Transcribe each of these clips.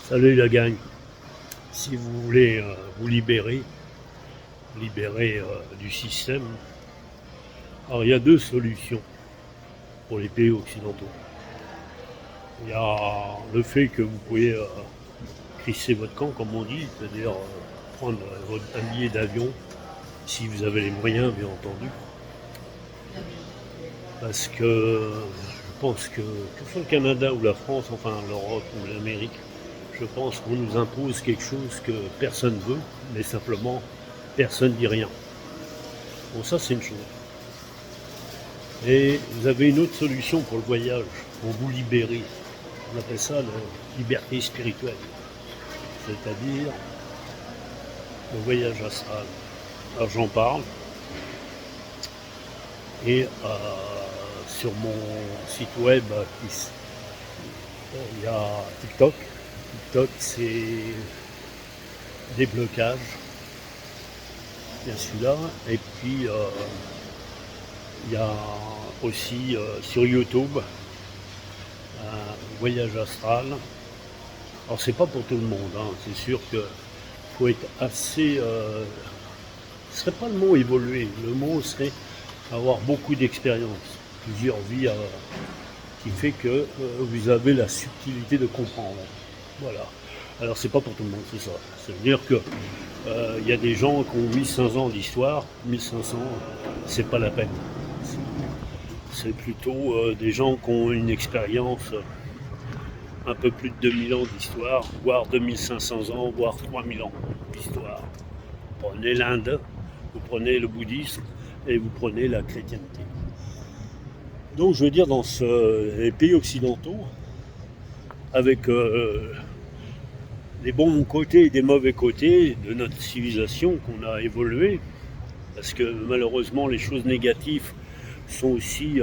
Salut la gang. Si vous voulez vous libérer du système, alors il y a deux solutions pour les pays occidentaux. Il y a le fait que vous pouvez crisser votre camp, comme on dit, c'est-à-dire prendre un billet d'avion, si vous avez les moyens, bien entendu. Parce que je pense que ce soit le Canada ou la France, enfin l'Europe ou l'Amérique, je pense qu'on nous impose quelque chose que personne ne veut, mais simplement personne ne dit rien. Bon, ça c'est une chose. Et vous avez une autre solution pour le voyage, pour vous libérer. On appelle ça la liberté spirituelle, c'est-à-dire le voyage astral. Alors j'en parle, et sur mon site web, il y a TikTok. TikTok, c'est des blocages, bien celui-là. Et puis, il y a aussi sur YouTube un voyage astral. Alors, c'est pas pour tout le monde, hein. C'est sûr qu'il faut être assez. Ce serait pas le mot évoluer, le mot serait avoir beaucoup d'expérience, plusieurs vies, qui fait que vous avez la subtilité de comprendre. Voilà. Alors c'est pas pour tout le monde, c'est ça. C'est-à-dire que y a des gens qui ont 1500 ans d'histoire, 1500, c'est pas la peine. C'est plutôt des gens qui ont une expérience un peu plus de 2000 ans d'histoire, voire 2500 ans, voire 3000 ans d'histoire. Vous prenez l'Inde, vous prenez le bouddhisme et vous prenez la chrétienté. Donc je veux dire, dans les pays occidentaux, avec des bons côtés et des mauvais côtés de notre civilisation qu'on a évolué, parce que malheureusement les choses négatives sont aussi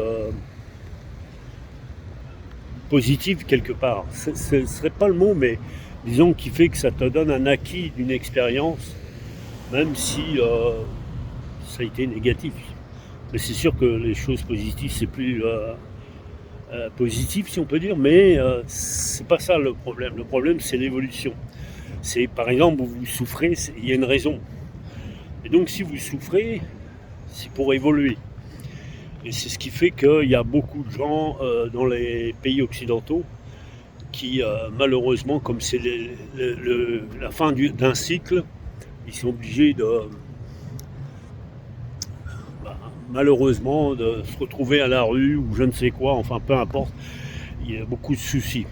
positives quelque part. Ce ne serait pas le mot, mais disons qu'il fait que ça te donne un acquis d'une expérience, même si ça a été négatif. Mais c'est sûr que les choses positives, c'est plus positif, si on peut dire, mais c'est pas ça le problème. Le problème, c'est l'évolution. C'est par exemple, vous souffrez, il y a une raison. Et donc, si vous souffrez, c'est pour évoluer. Et c'est ce qui fait qu'il y a beaucoup de gens dans les pays occidentaux qui, malheureusement, comme c'est la fin d'un cycle, ils sont obligés de, malheureusement, de se retrouver à la rue ou je ne sais quoi, enfin peu importe, il y a beaucoup de soucis.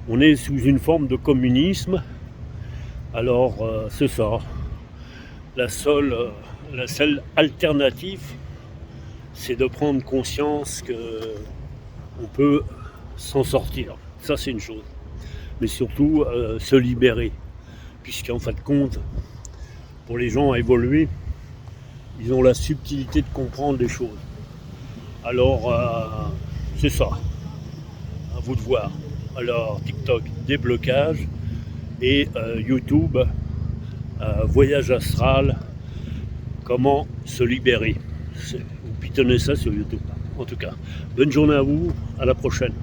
On est sous une forme de communisme, alors c'est ça. La seule alternative, c'est de prendre conscience qu'on peut s'en sortir. Ça c'est une chose. Mais surtout se libérer, puisqu'en fin de compte, pour les gens à évoluer, ils ont la subtilité de comprendre les choses. Alors, c'est ça. À vous de voir. Alors, TikTok, déblocage. Et YouTube, voyage astral, comment se libérer. Vous pitonnez ça sur YouTube. En tout cas, bonne journée à vous, à la prochaine.